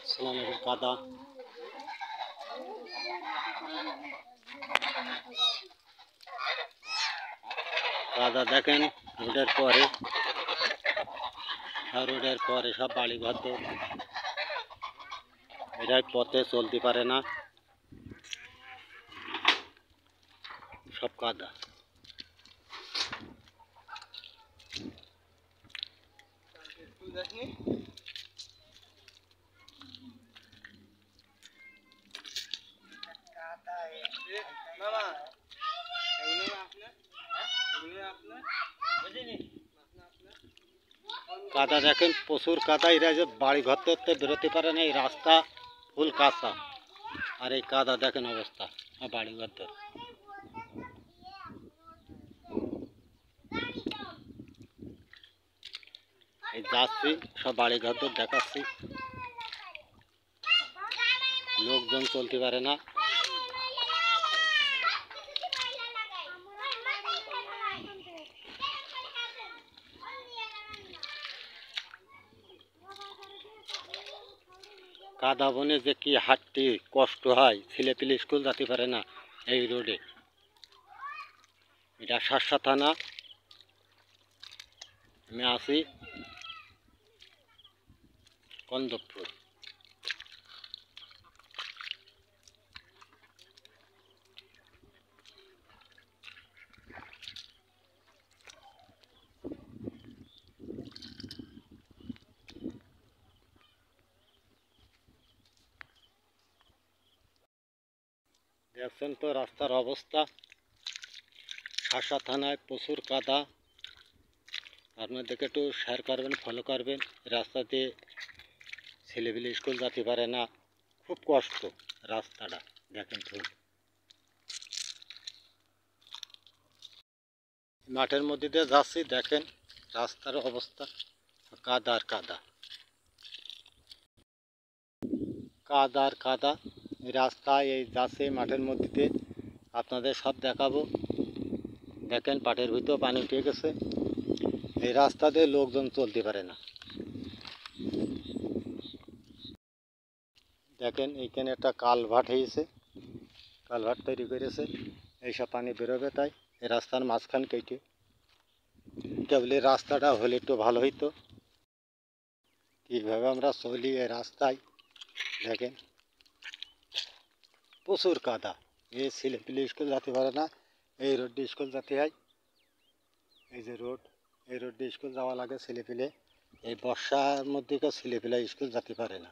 সোনালের কাদা কাদা দেখেন রোডের পরে সব বাড়ি ঘর এরাই পথে চলতে পারে না, সব কাদা। কাদা দেখেন প্রচুর কাদা, এরা যে বাড়ি ঘর থেকে বেরোতে পারে না, এই রাস্তা ফুল কাঁচা আর এই কাদা দেখেন অবস্থা বাড়ি ঘর থেকে। এই যাচ্ছি সব বাড়ি ঘর দেখাচ্ছি, লোকজন চলতে পারে না। কাদা বনে যে কি হাঁটতে কষ্ট হয়, ছেলেপিলে স্কুল যেতে পারে না এই রোডে। এটা শার্শা থানা, আমি আছি কন্দপুর। দেখছেন তো রাস্তার অবস্থা, শার্শা থানায় প্রচুর কাদা। আপনার দেখে একটু শেয়ার করবেন, ফলো করবেন। রাস্তাতে ছেলেপিলে স্কুল যেতে পারে না, খুব কষ্ট রাস্তাটা দেখেন। ধুল মাঠের মধ্যে দিয়ে যাচ্ছি, দেখেন রাস্তার অবস্থা কাদা আর কাদা, কাদা আর কাদা। এই রাস্তায় এই যাচ্ছে মাঠের মধ্যে দিয়ে, আপনাদের সব দেখাবো। দেখেন পাটের ভিতর পানি উঠে গেছে, এই রাস্তা দিয়ে লোকজন চলতে পারে না। দেখেন এইখানে একটা কালভার্ট হয়েছে, কালভার্ট তৈরি করেছে, এইসব পানি বেরোবে, তাই এই রাস্তার মাঝখান কেটে কেবল রাস্তাটা হলে একটু ভালো হইতো। কীভাবে আমরা চলি এই রাস্তায় দেখেন, প্রচুর কাদা। এই ছেলেপিলে স্কুল যেতে পারে না, এই রোড দিয়ে স্কুল যেতে হয়। এই যে রোড, এই রোড দিয়ে স্কুল যাওয়া লাগে ছেলেপিলে। এই বর্ষার মধ্যে কেউ ছেলেপিলে স্কুল যেতে পারে না।